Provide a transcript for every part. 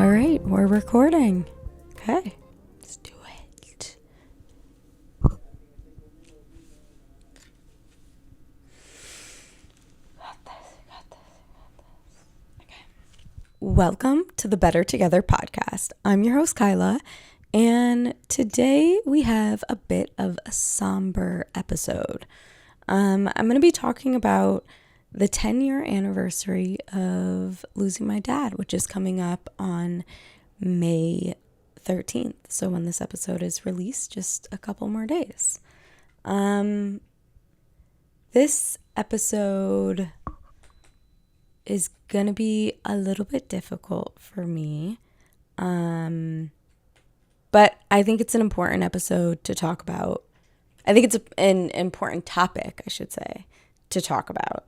All right, we're recording. Okay, let's do it. Got this. Okay. Welcome to the Better Together podcast. I'm your host, Kyla, and today we have a bit of a somber episode. I'm going to be talking about the 10-year anniversary of losing my dad, which is coming up on May 13th. So when this episode is released, just a couple more days. This episode is going to be a little bit difficult for me. But I think it's an important episode to talk about. I think it's an important topic, I should say, to talk about.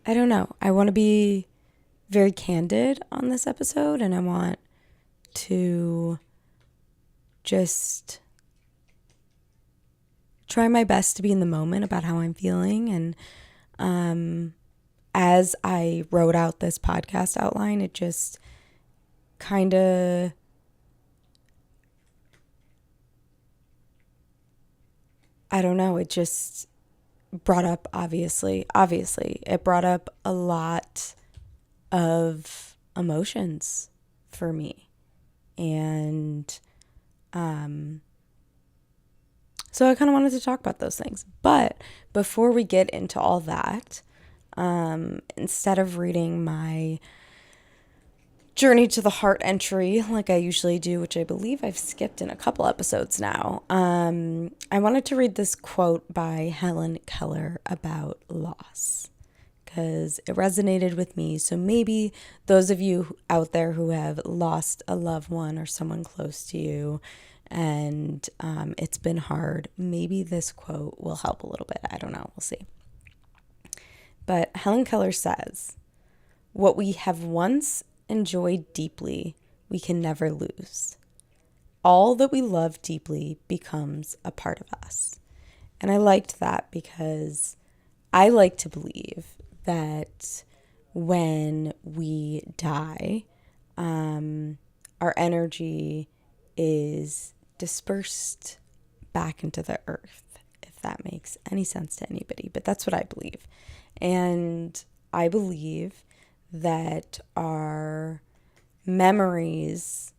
I don't know. I want to be very candid on this episode, and I want to just try my best to be in the moment about how I'm feeling. And as I wrote out this podcast outline, it just kind of I don't know, it just brought up, obviously, it brought up a lot of emotions for me. And so I kind of wanted to talk about those things. But before we get into all that, instead of reading my Journey to the Heart entry like I usually do, which I believe I've skipped in a couple episodes now, I wanted to read this quote by Helen Keller about loss because it resonated with me. So maybe those of you out there who have lost a loved one or someone close to you and it's been hard, maybe this quote will help a little bit. I don't know. We'll see. But Helen Keller says, "What we have once enjoyed deeply, we can never lose. All that we love deeply becomes a part of us." And I liked that because I like to believe that when we die, our energy is dispersed back into the earth, if that makes any sense to anybody. But that's what I believe. And I believe that our memories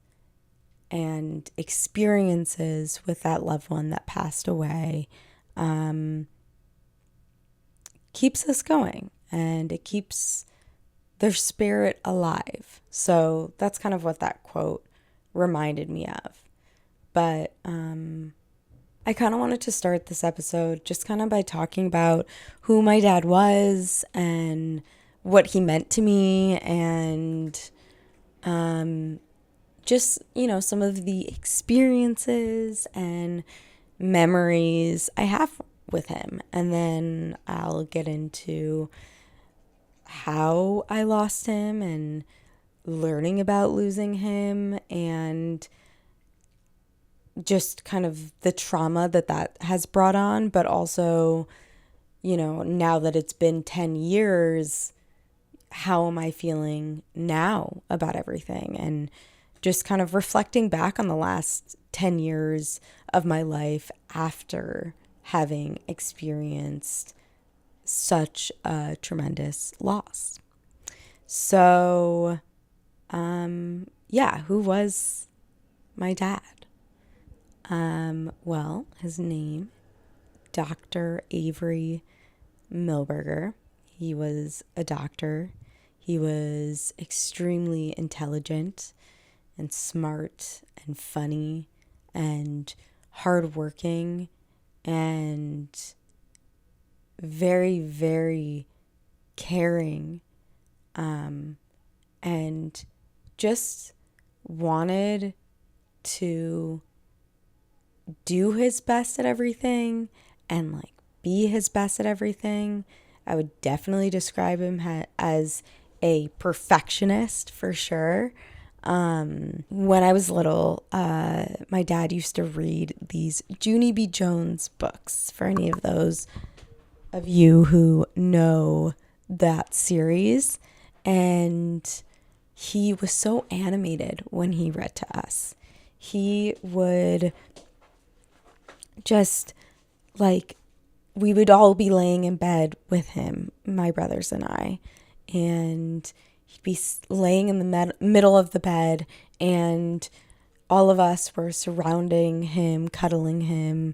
and experiences with that loved one that passed away keeps us going, and it keeps their spirit alive. So that's kind of what that quote reminded me of. But I kind of wanted to start this episode just kind of by talking about who my dad was and what he meant to me, and just, some of the experiences and memories I have with him. And then I'll get into how I lost him and learning about losing him and just kind of the trauma that has brought on, but also, now that it's been 10 years, how am I feeling now about everything? And just kind of reflecting back on the last 10 years of my life after having experienced such a tremendous loss. So, who was my dad? Well, his name, Dr. Avery Milberger. He was a doctor. He was extremely intelligent and smart and funny and hardworking and very, very caring, and just wanted to do his best at everything and be his best at everything. I would definitely describe him as a perfectionist for sure. When I was little, my dad used to read these Junie B. Jones books. For any of those of you who know that series, and he was so animated when he read to us. He would just like, we would all be laying in bed with him, my brothers and I, and he'd be laying in the middle of the bed, and all of us were surrounding him, cuddling him,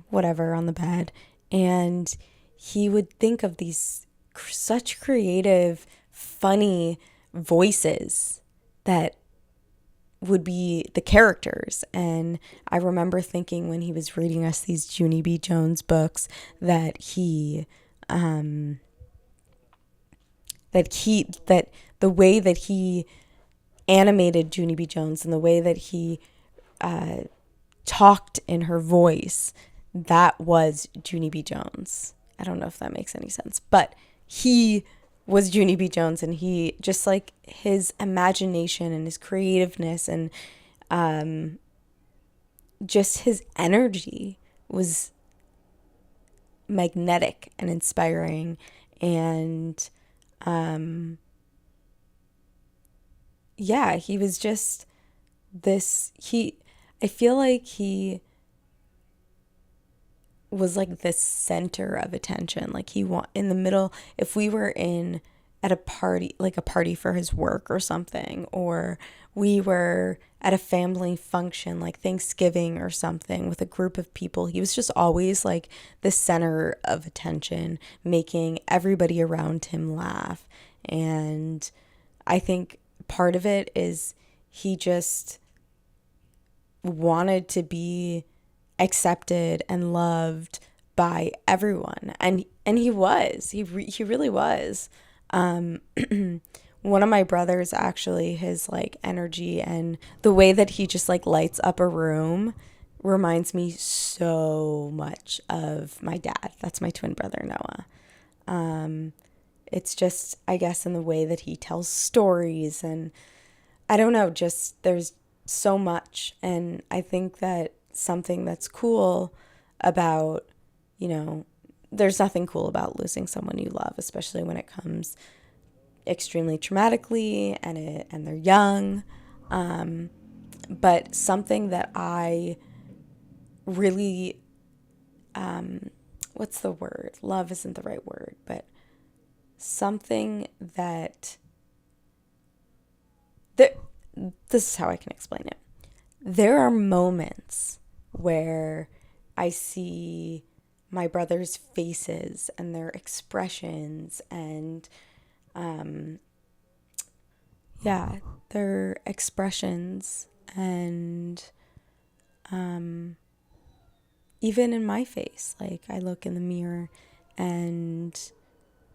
whatever on the bed. And he would think of these such creative, funny voices that would be the characters. And I remember thinking when he was reading us these Junie B. Jones books that that the way that he animated Junie B. Jones and the way that he talked in her voice, that was Junie B. Jones. I don't know if that makes any sense, but he was Junie B. Jones, and he just like his imagination and his creativeness and just his energy was magnetic and inspiring. And he was just I feel like he was like the center of attention. Like in the middle, if we were at a party, like a party for his work or something, or we were at a family function like Thanksgiving or something with a group of people, he was just always like the center of attention, making everybody around him laugh. And I think part of it is he just wanted to be accepted and loved by everyone, and he really was. One of my brothers, actually, his like energy and the way that he just like lights up a room reminds me so much of my dad. That's my twin brother, Noah. It's just, I guess, in the way that he tells stories, and I don't know, just there's so much. And I think that something that's cool about, there's nothing cool about losing someone you love, especially when it comes extremely traumatically and they're young. But something that I really, what's the word? Love isn't the right word, but something that this is how I can explain it. There are moments where I see my brothers' faces and their expressions and their expressions, and even in my face, like I look in the mirror and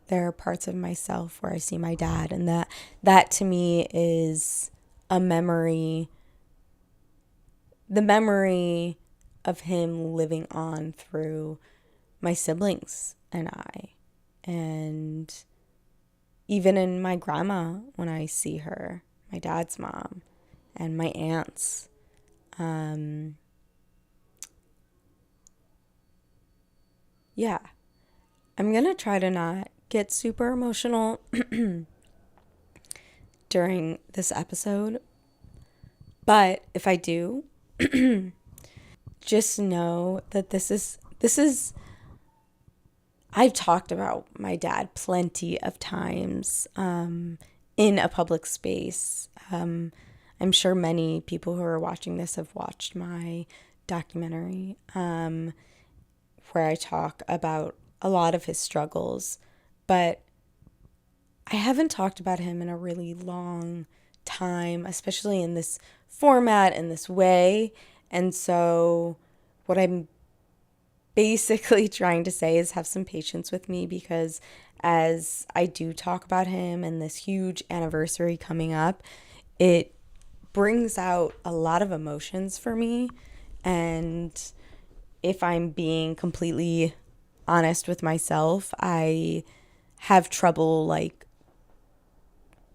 there are parts of myself where I see my dad, and that to me is a memory, the memory of him living on through my siblings and I. And even in my grandma, when I see her, my dad's mom, and my aunts, I'm gonna try to not get super emotional during this episode, but if I do, just know that this is I've talked about my dad plenty of times in a public space. I'm sure many people who are watching this have watched my documentary where I talk about a lot of his struggles, but I haven't talked about him in a really long time, especially in this format, in this way. And so what I'm basically trying to say is have some patience with me, because as I do talk about him and this huge anniversary coming up, it brings out a lot of emotions for me. And if I'm being completely honest with myself, I have trouble like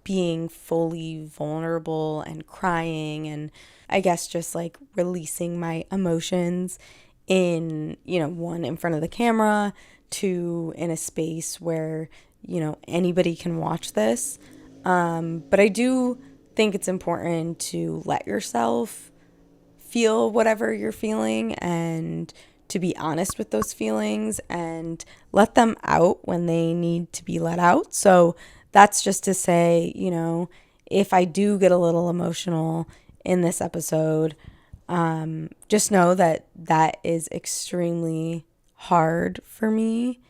being fully vulnerable and crying, and I guess just like releasing my emotions in, one, in front of the camera, two, in a space where anybody can watch this. But I do think it's important to let yourself feel whatever you're feeling and to be honest with those feelings and let them out when they need to be let out. So that's just to say, if I do get a little emotional in this episode, just know that that is extremely hard for me.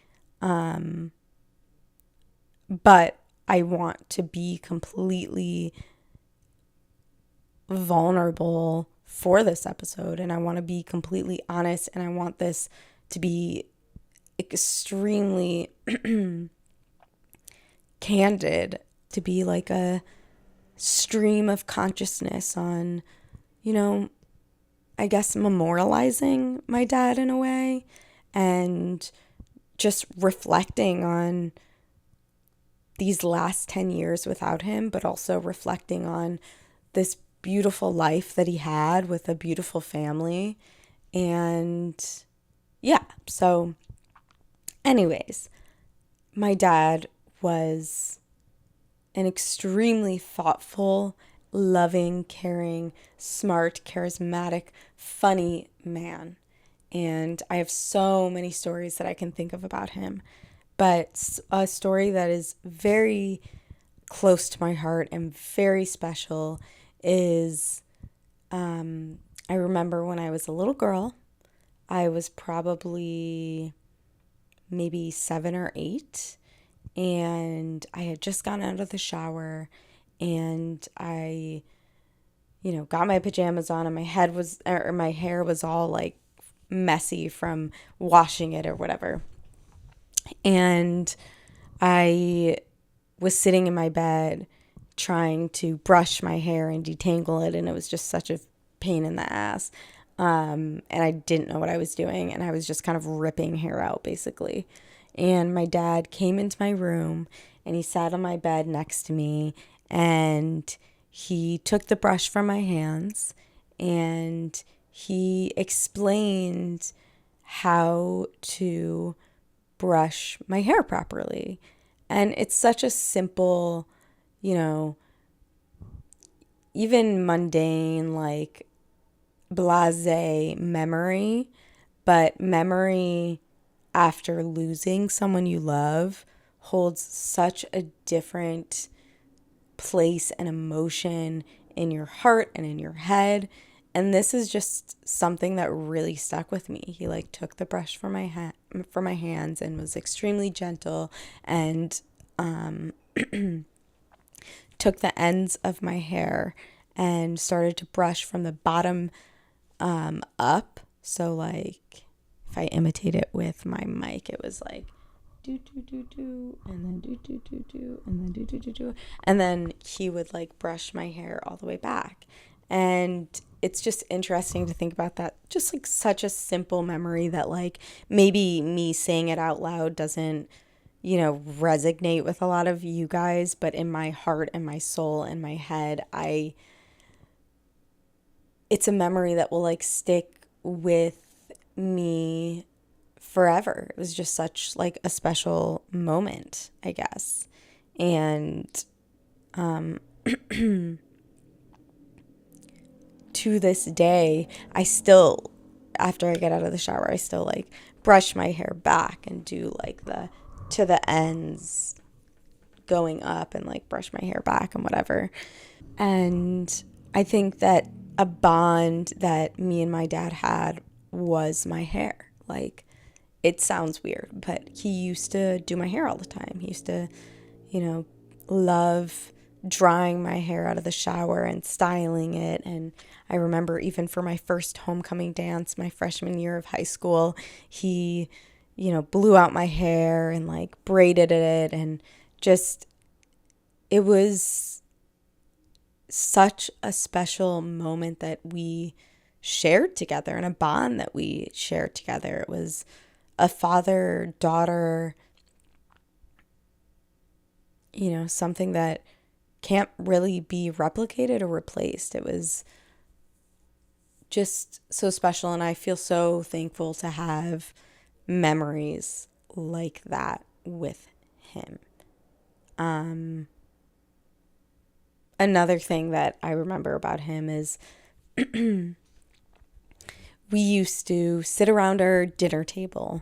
But I want to be completely vulnerable for this episode, and I want to be completely honest, and I want this to be extremely candid, to be like a stream of consciousness on, I guess memorializing my dad in a way and just reflecting on these last 10 years without him, but also reflecting on this beautiful life that he had with a beautiful family. And yeah, so anyways, my dad was an extremely thoughtful, loving, caring, smart, charismatic, funny man. And I have so many stories that I can think of about him. But a story that is very close to my heart and very special is I remember when I was a little girl. I was probably maybe 7 or 8, and I had just gotten out of the shower, and I got my pajamas on, and my hair was all like messy from washing it or whatever. And I was sitting in my bed trying to brush my hair and detangle it, and it was just such a pain in the ass. And I didn't know what I was doing, and I was just kind of ripping hair out, basically. And my dad came into my room, and he sat on my bed next to me, and he took the brush from my hands, and he explained how to brush my hair properly. And it's such a simple, even mundane, like blasé memory, but memory after losing someone you love holds such a different place and emotion in your heart and in your head. And this is just something that really stuck with me. He like took the brush from my hands and was extremely gentle and took the ends of my hair and started to brush from the bottom up. So like if I imitate it with my mic, it was like do do do do and then do do do do and then do do do do, and then he would like brush my hair all the way back. And it's just interesting to think about that, just like such a simple memory that like maybe me saying it out loud doesn't resonate with a lot of you guys, but in my heart and my soul and my head, it's a memory that will like stick with me forever. It was just such like a special moment, I guess. And to this day, I still, after I get out of the shower, I still like brush my hair back and do like to the ends going up and like brush my hair back and whatever. And I think that a bond that me and my dad had was my hair. Like, it sounds weird, but he used to do my hair all the time. He used to, love drying my hair out of the shower and styling it. And I remember even for my first homecoming dance, my freshman year of high school, he, blew out my hair and like braided it, and just, it was such a special moment that we shared together and a bond that we shared together. It was a father-daughter, something that can't really be replicated or replaced. It was just so special, and I feel so thankful to have memories like that with him. Another thing that I remember about him is we used to sit around our dinner table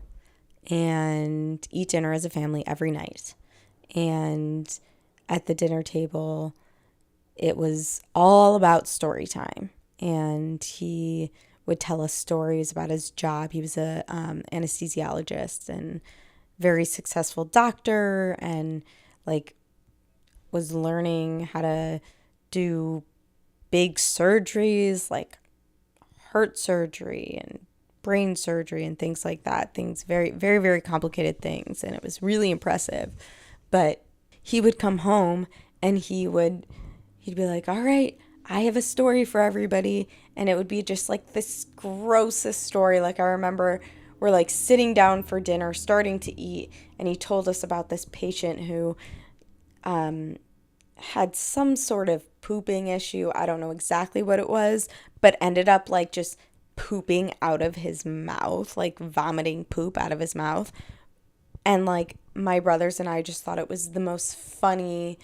and eat dinner as a family every night. And at the dinner table, it was all about story time. And he would tell us stories about his job. He was a anesthesiologist and very successful doctor, and like was learning how to do big surgeries like heart surgery and brain surgery and things like that. Things very, very, very complicated things. And it was really impressive. But he would come home and he'd be like, all right, I have a story for everybody. And it would be just like this grossest story. Like I remember we're like sitting down for dinner, starting to eat. And he told us about this patient who had some sort of pooping issue. I don't know exactly what it was, but ended up like just pooping out of his mouth, like vomiting poop out of his mouth. And like my brothers and I just thought it was the most funny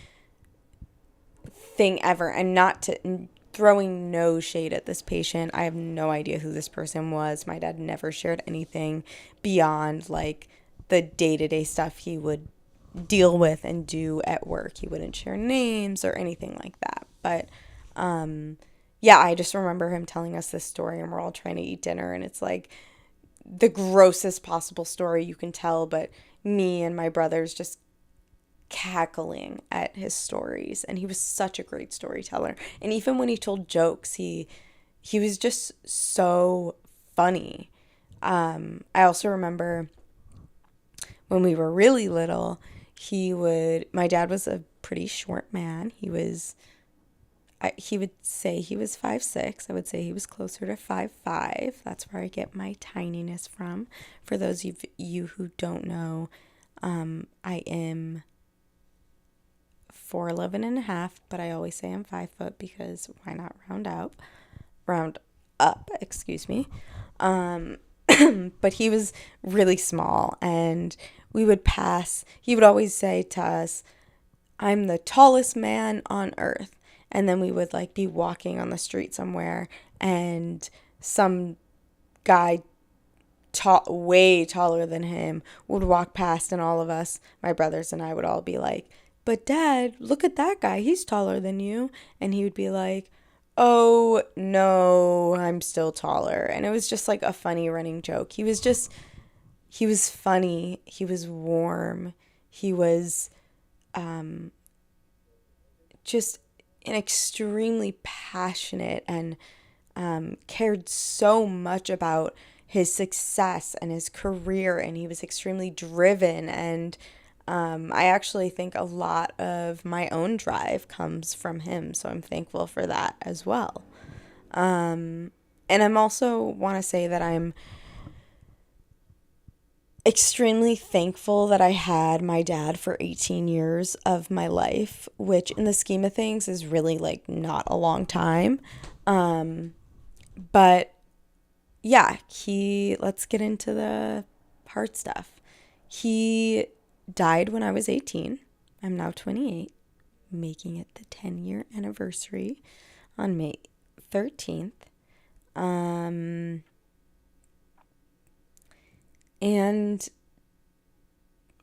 thing ever. And not to throwing no shade at this patient. I have no idea who this person was. My dad never shared anything beyond like the day-to-day stuff he would deal with and do at work. He wouldn't share names or anything like that. But yeah, I just remember him telling us this story and we're all trying to eat dinner and it's like the grossest possible story you can tell, but me and my brothers just cackling at his stories. And he was such a great storyteller. And even when he told jokes, he was just so funny. I also remember when we were really little, my dad was a pretty short man. He would say he was 5'6". I would say he was closer to 5'5". That's where I get my tininess from. For those of you who don't know, I am 4'11" and a half, but I always say I'm 5 foot because why not round up, excuse me. But he was really small and he would always say to us, I'm the tallest man on earth. And then we would like be walking on the street somewhere and some guy way taller than him would walk past and all of us, my brothers and I would all be like, but Dad, look at that guy. He's taller than you. And he would be like, oh no, I'm still taller. And it was just like a funny running joke. He was funny. He was warm. He was just an extremely passionate and cared so much about his success and his career. And he was extremely driven. And I actually think a lot of my own drive comes from him. So I'm thankful for that as well. And I'm also want to say that I'm extremely thankful that I had my dad for 18 years of my life, which in the scheme of things is really like not a long time. But yeah, let's get into the hard stuff. He died when I was 18. I'm now 28, making it the 10-year anniversary on May 13th. And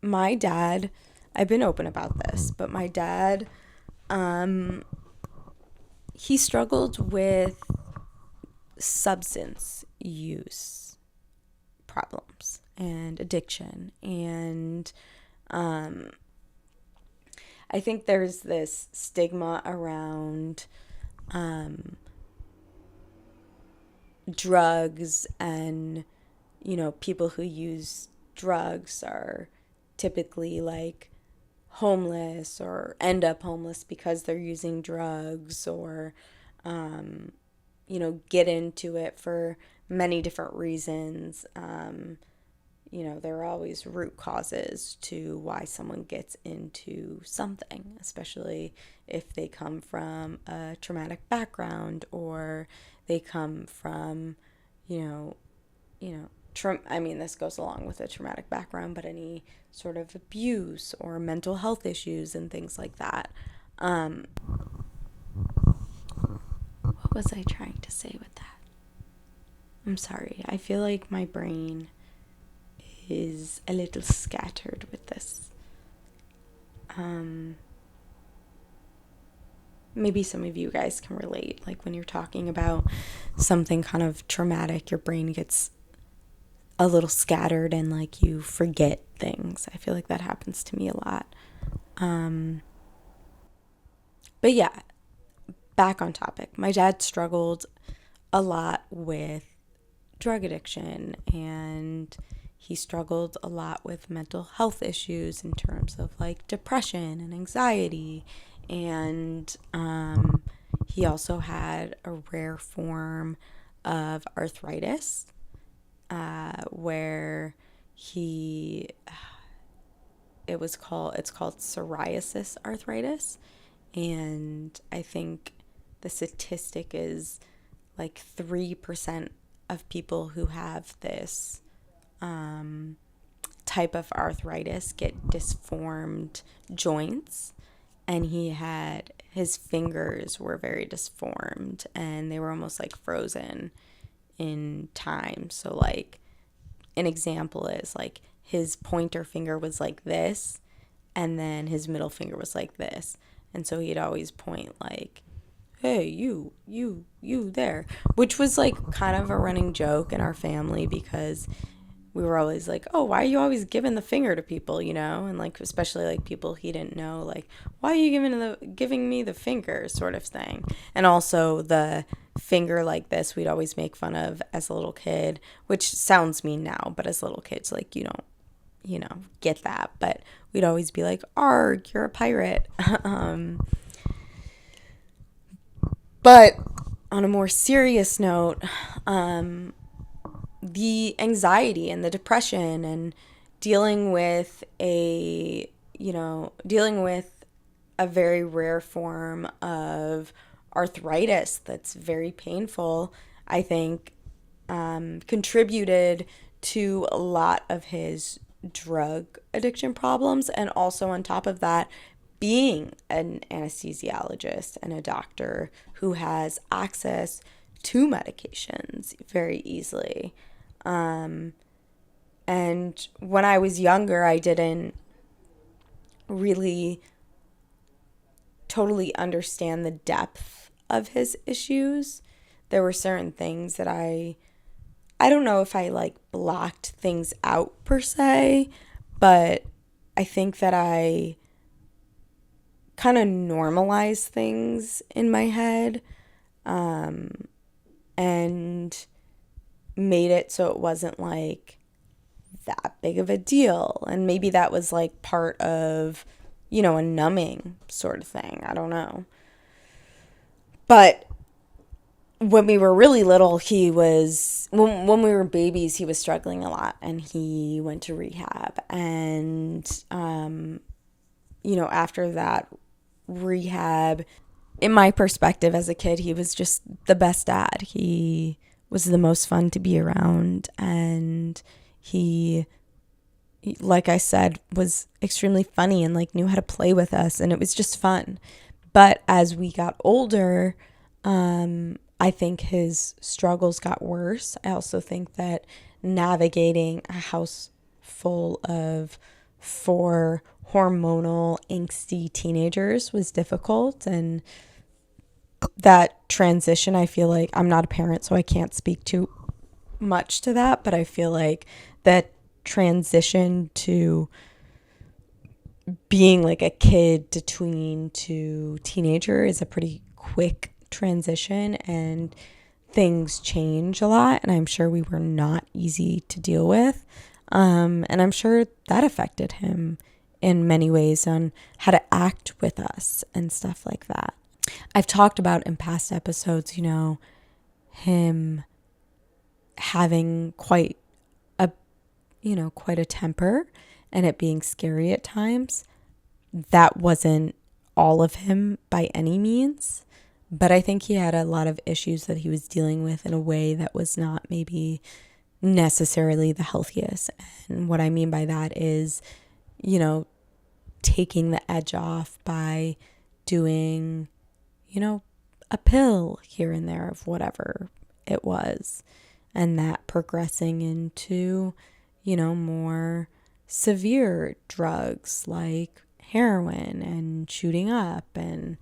my dad, I've been open about this, but my dad, he struggled with substance use problems and addiction. And I think there's this stigma around drugs, and people who use drugs are typically like homeless or end up homeless because they're using drugs, or get into it for many different reasons. There are always root causes to why someone gets into something, especially if they come from a traumatic background or they come from, this goes along with a traumatic background, but any sort of abuse or mental health issues and things like that. What was I trying to say with that? I'm sorry. I feel like my brain is a little scattered with this. Maybe some of you guys can relate. Like when you're talking about something kind of traumatic, your brain gets a little scattered and like you forget things. I feel like that happens to me a lot. But yeah, back on topic. My dad struggled a lot with drug addiction, and he struggled a lot with mental health issues in terms of like depression and anxiety. And he also had a rare form of arthritis, where it's called psoriasis arthritis. And I think the statistic is like 3% of people who have this type of arthritis get disformed joints. And his fingers were very disformed and they were almost like frozen in time. So like an example is like his pointer finger was like this and then his middle finger was like this. And so he'd always point like, hey, you there, which was like kind of a running joke in our family because we were always like, oh, why are you always giving the finger to people, and like especially like people he didn't know, like, why are you giving me the finger sort of thing. And also the finger like this we'd always make fun of as a little kid, which sounds mean now, but as little kids, like, you don't get that, but we'd always be like, arg, you're a pirate. But on a more serious note, the anxiety and the depression and dealing with a very rare form of arthritis that's very painful, I think, contributed to a lot of his drug addiction problems. And also on top of that, being an anesthesiologist and a doctor who has access to medications very easily. And when I was younger, I didn't really totally understand the depth of his issues. There were certain things that I don't know if I like blocked things out per se, but I think that I kind of normalized things in my head, and made it so it wasn't like that big of a deal. And maybe that was like part of, a numbing sort of thing. I don't know. But when we were really little, when we were babies, he was struggling a lot and he went to rehab. And, after that rehab, in my perspective as a kid, he was just the best dad. He was the most fun to be around, and he, like I said, was extremely funny and like knew how to play with us, and it was just fun. But as we got older, I think his struggles got worse. I also think that navigating a house full of 4 hormonal, angsty teenagers was difficult. And that transition, I feel like, I'm not a parent, so I can't speak too much to that, but I feel like that transition to being like a kid to tween to teenager is a pretty quick transition, and things change a lot, and I'm sure we were not easy to deal with, and I'm sure that affected him in many ways on how to act with us and stuff like that. I've talked about in past episodes, him having quite a temper and it being scary at times. That wasn't all of him by any means, but I think he had a lot of issues that he was dealing with in a way that was not maybe necessarily the healthiest. And what I mean by that is, you know, taking the edge off by doing, you know, a pill here and there of whatever it was, and that progressing into, you know, more severe drugs like heroin and shooting up and,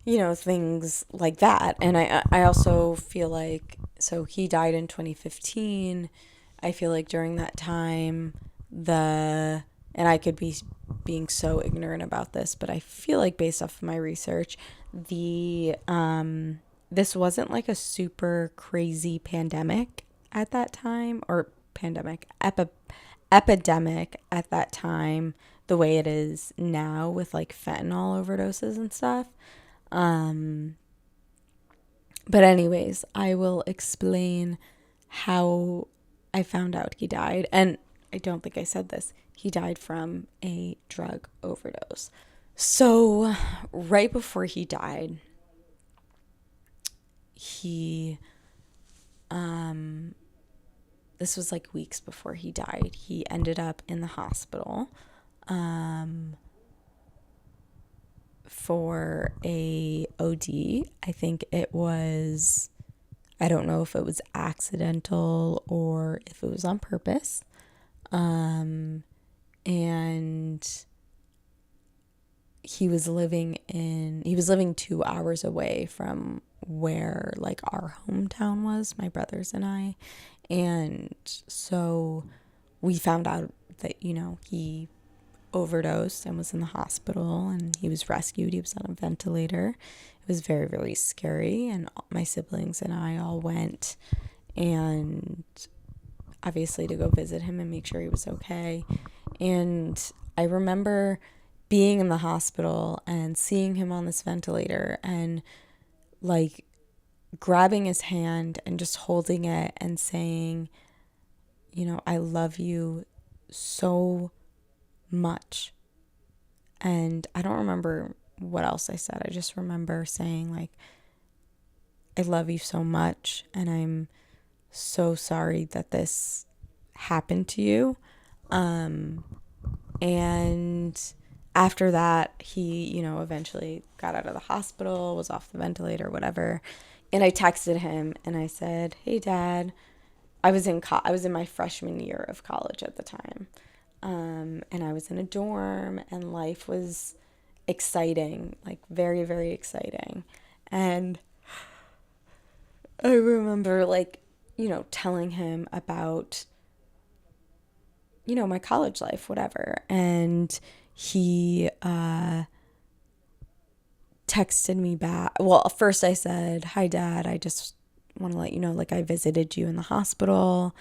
you know, things like that. And I also feel like, so he died in 2015. I feel like during that time, and I could be being so ignorant about this, but I feel like based off of my research, this wasn't like a super crazy pandemic at that time, or epidemic at that time, the way it is now with like fentanyl overdoses and stuff. But anyways, I will explain how I found out he died. And I don't think I said this. He died from a drug overdose. So right before he died, this was like weeks before he died, he ended up in the hospital for a OD. I think it was, I don't know if it was accidental or if it was on purpose. And he was living 2 hours away from where like our hometown was, my brothers and I. And so we found out that, you know, he overdosed and was in the hospital, and he was rescued. He was on a ventilator. It was very, very scary. And my siblings and I all went, and obviously to go visit him and make sure he was okay. And I remember being in the hospital and seeing him on this ventilator and like grabbing his hand and just holding it and saying, you know, I love you so much. And I don't remember what else I said. I just remember saying like, I love you so much, and I'm so sorry that this happened to you. And after that, he, you know, eventually got out of the hospital, was off the ventilator, whatever. And I texted him and I said, "Hey, Dad." I was in my freshman year of college at the time. And I was in a dorm, and life was exciting, like very, very exciting. And I remember like, you know, telling him about, you know, my college life, whatever. And he texted me back. Well, first I said, "Hi, Dad. I just want to let you know, like, I visited you in the hospital,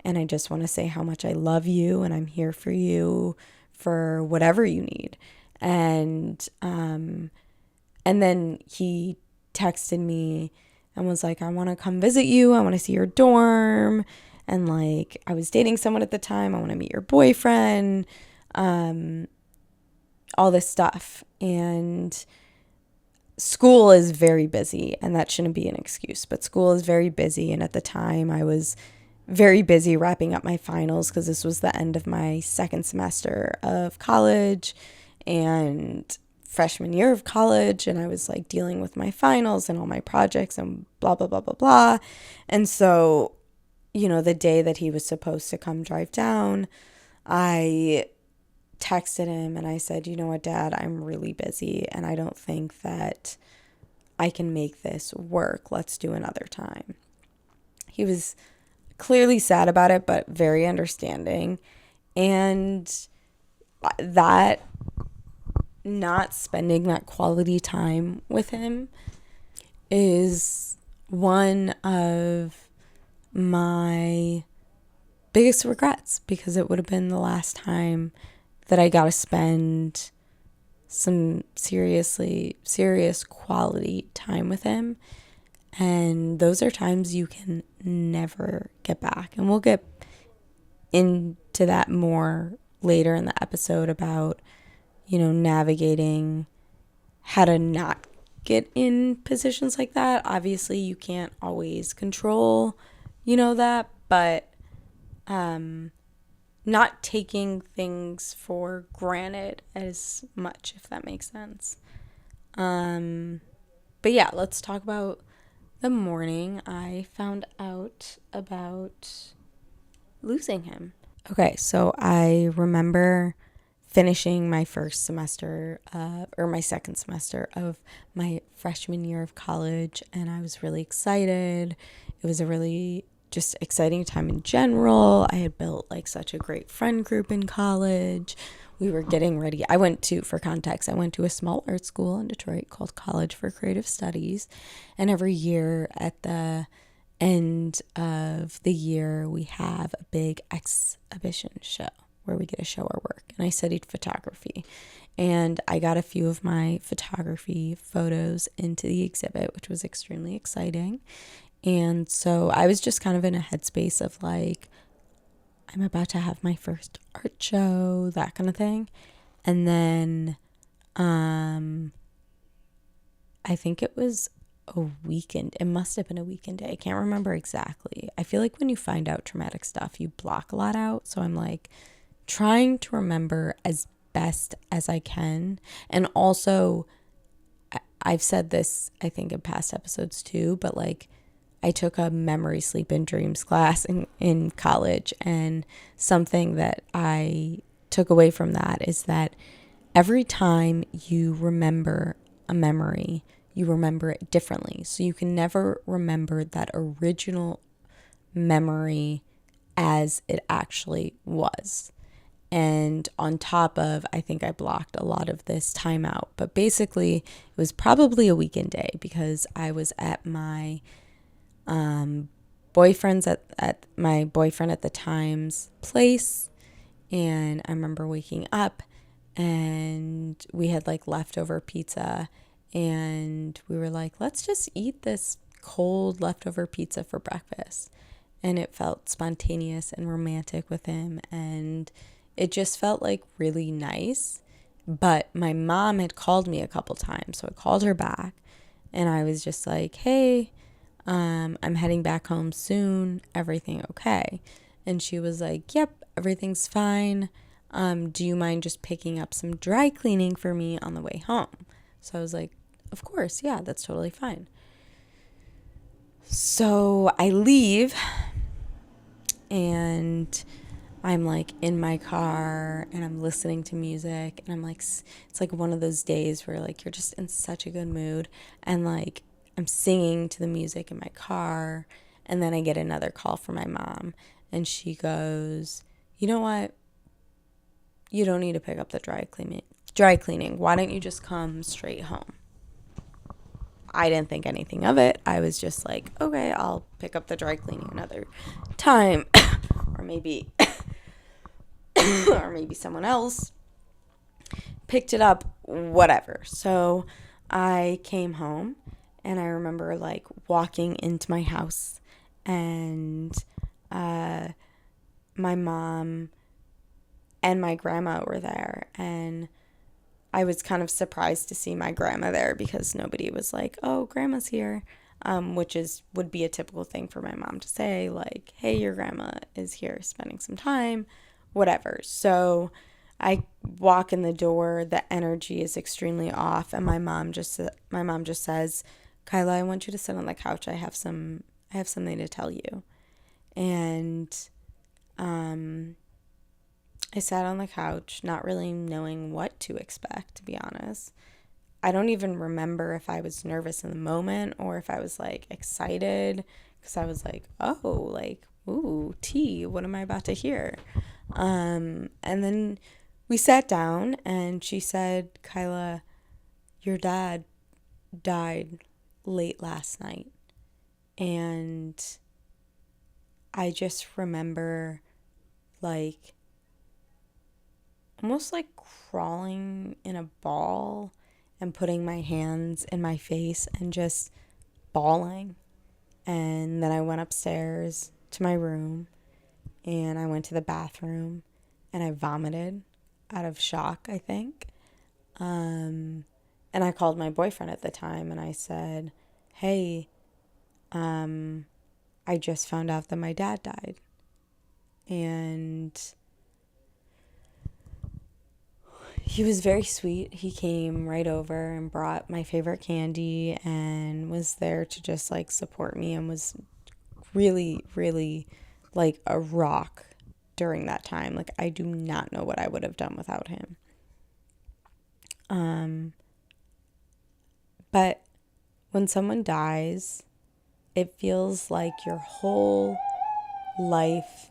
and I just want to say how much I love you, and I'm here for you for whatever you need." And then he texted me and was like, "I want to come visit you. I want to see your dorm. And like, I was dating someone at the time. I want to meet your boyfriend." All this stuff. And school is very busy, and that shouldn't be an excuse, but school is very busy. And at the time I was very busy wrapping up my finals, because this was the end of my second semester of college and freshman year of college. And I was like dealing with my finals and all my projects and blah, blah, blah, blah, blah. And so, you know, the day that he was supposed to come drive down, I texted him and I said, "You know what, Dad, I'm really busy and I don't think that I can make this work. Let's do another time." He was clearly sad about it, but very understanding. And that, not spending that quality time with him, is one of my biggest regrets, because it would have been the last time that I got to spend some serious quality time with him. And those are times you can never get back. And we'll get into that more later in the episode about, you know, navigating how to not get in positions like that. Obviously, you can't always control, you know, that, but not taking things for granted as much, if that makes sense. But yeah, let's talk about the morning I found out about losing him. Okay, so I remember finishing my first semester or my second semester of my freshman year of college, and I was really excited. It was a really just exciting time in general. I had built like such a great friend group in college. We were getting ready. For context, I went to a small art school in Detroit called College for Creative Studies, and every year at the end of the year, we have a big exhibition show where we get to show our work. And I studied photography. And I got a few of my photography photos into the exhibit, which was extremely exciting. And so I was just kind of in a headspace of like, I'm about to have my first art show, that kind of thing. And then I think it was a weekend. It must have been a weekend day. I can't remember exactly. I feel like when you find out traumatic stuff, you block a lot out. So I'm like trying to remember as best as I can. And also, I've said this, I think, in past episodes too, but like I took a memory, sleep, and dreams class in college. And something that I took away from that is that every time you remember a memory, you remember it differently. So you can never remember that original memory as it actually was. And on top of, I think I blocked a lot of this time out. But basically, it was probably a weekend day because I was at my boyfriend's at my boyfriend at the time's place. And I remember waking up and we had like leftover pizza. And we were like, let's just eat this cold leftover pizza for breakfast. And it felt spontaneous and romantic with him. And it just felt like really nice. But my mom had called me a couple times. So I called her back. And I was just like, hey, I'm heading back home soon. Everything okay? And she was like, yep, everything's fine. Do you mind just picking up some dry cleaning for me on the way home? So I was like, of course, yeah, that's totally fine. So I leave and I'm like in my car and I'm listening to music and I'm like, it's like one of those days where like you're just in such a good mood and like I'm singing to the music in my car. And then I get another call from my mom and she goes, you know what? You don't need to pick up the dry cleaning. Why don't you just come straight home? I didn't think anything of it. I was just like, okay, I'll pick up the dry cleaning another time. or maybe someone else picked it up, whatever. So I came home and I remember like walking into my house and my mom and my grandma were there, and I was kind of surprised to see my grandma there because nobody was like, oh, grandma's here, which would be a typical thing for my mom to say, like, hey, your grandma is here spending some time, whatever. So I walk in the door, the energy is extremely off, and my mom just says, Kyla, I want you to sit on the couch. I have something to tell you. And I sat on the couch, not really knowing what to expect, to be honest. I don't even remember if I was nervous in the moment or if I was like excited because I was like, oh, like, ooh, tea, what am I about to hear? And then we sat down and she said, Kyla, your dad died late last night. And I just remember like almost like crawling in a ball and putting my hands in my face and just bawling. And then I went upstairs to my room and I went to the bathroom and I vomited out of shock, I think. And I called my boyfriend at the time and I said, hey, I just found out that my dad died. And he was very sweet. He came right over and brought my favorite candy and was there to just like support me, and was really, really like a rock during that time. Like, I do not know what I would have done without him. But when someone dies, it feels like your whole life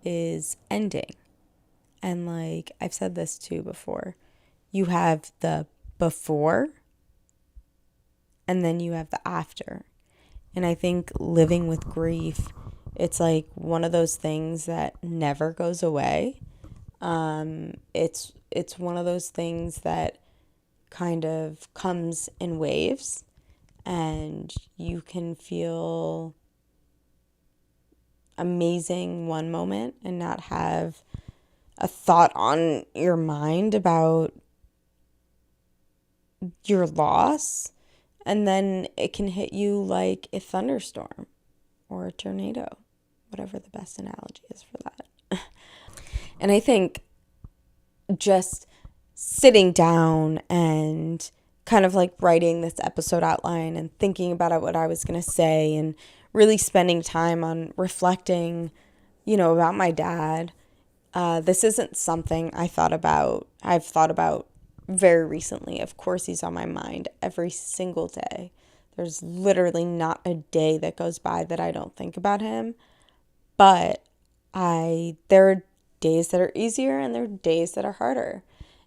is ending. And like I've said this too before, you have the before and then you have the after. And I think living with grief, it's like one of those things that never goes away. It's one of those things that kind of comes in waves, and you can feel amazing one moment and not have a thought on your mind about your loss, and then it can hit you like a thunderstorm or a tornado, whatever the best analogy is for that. And I think just sitting down and kind of like writing this episode outline and thinking about what I was going to say, and really spending time on reflecting, about my dad. This isn't something I've thought about very recently. Of course, he's on my mind every single day. There's literally not a day that goes by that I don't think about him. But there are days that are easier and there are days that are harder.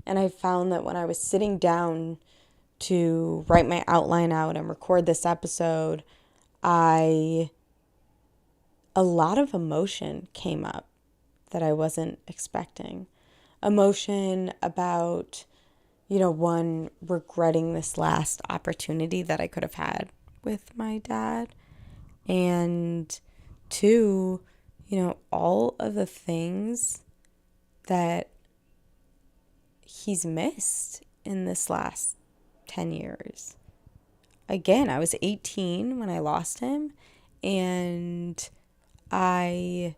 And I found that when I was sitting down to write my outline out and record this episode, a lot of emotion came up that I wasn't expecting. Emotion about, one, regretting this last opportunity that I could have had with my dad. And two, all of the things that he's missed in this last 10 years. Again, I was 18 when I lost him, and I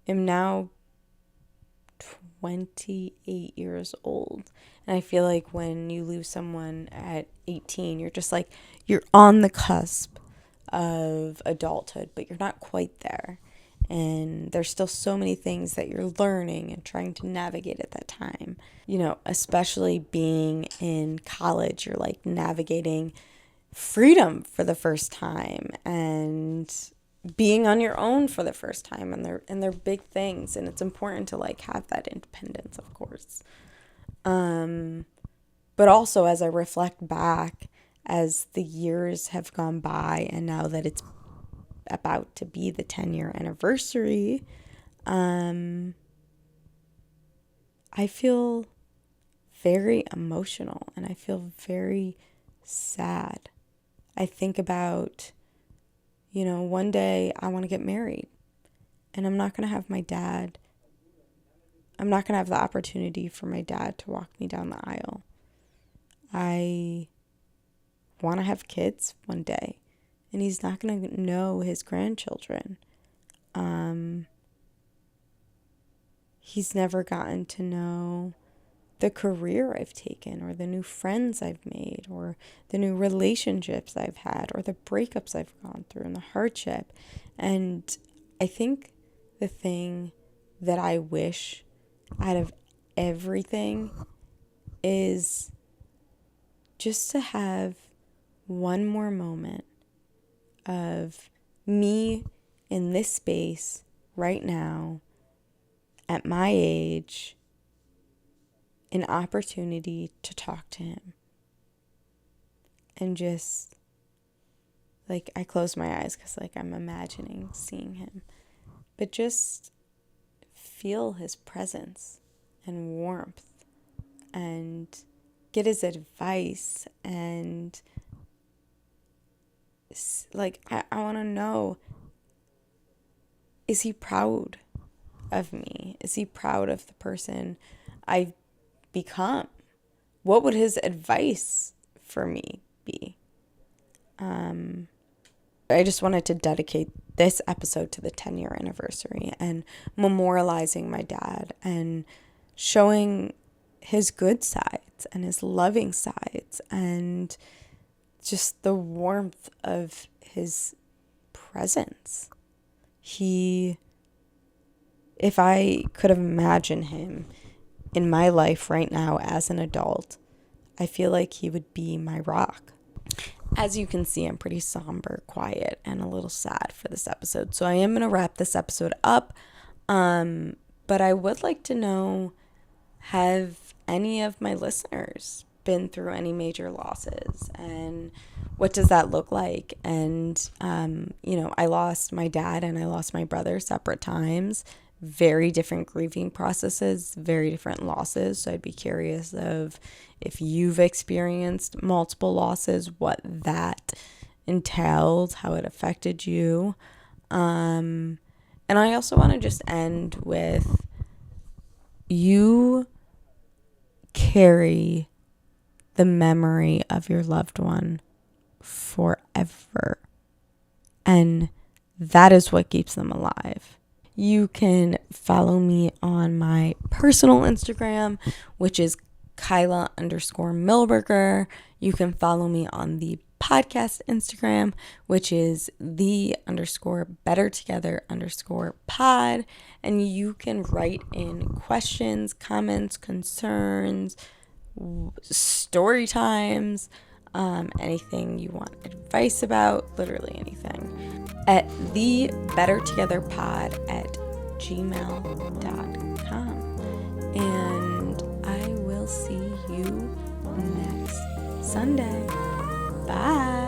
am now 28 years old. And I feel like when you lose someone at 18, you're on the cusp of adulthood, but you're not quite there. And there's still so many things that you're learning and trying to navigate at that time. Especially being in college, you're like navigating freedom for the first time and being on your own for the first time, and they're big things, and it's important to like have that independence, of course. But also, as I reflect back, as the years have gone by, and now that it's about to be the 10-year anniversary, I feel very emotional and I feel very sad. I think about, one day I want to get married, and I'm not going to have the opportunity for my dad to walk me down the aisle. I want to have kids one day, and he's not going to know his grandchildren. He's never gotten to know the career I've taken, or the new friends I've made, or the new relationships I've had, or the breakups I've gone through, and the hardship. And I think the thing that I wish out of everything is just to have one more moment of me in this space right now, at my age, an opportunity to talk to him. And just, like, I close my eyes because, like, I'm imagining seeing him. But just feel his presence and warmth and get his advice. And, like, I want to know, is he proud of me? Is he proud of the person I've become? What would his advice for me be? I just wanted to dedicate this episode to the 10-year anniversary and memorializing my dad and showing his good sides and his loving sides and just the warmth of his presence. If I could imagine him in my life right now as an adult, I feel like he would be my rock. As you can see, I'm pretty somber, quiet, and a little sad for this episode. So I am going to wrap this episode up. But I would like to know, have any of my listeners been through any major losses? And what does that look like? And, I lost my dad and I lost my brother separate times. Very different grieving processes, very different losses. So I'd be curious of if you've experienced multiple losses, what that entailed, how it affected you. And I also want to just end with, you carry the memory of your loved one forever. And that is what keeps them alive. You can follow me on my personal Instagram, which is Kyla_Milberger. You can follow me on the podcast Instagram, which is the_bettertogether_pod. And you can write in questions, comments, concerns, story times, anything you want advice about, literally anything, at thebettertogetherpod@gmail.com. And I will see you next Sunday. Bye.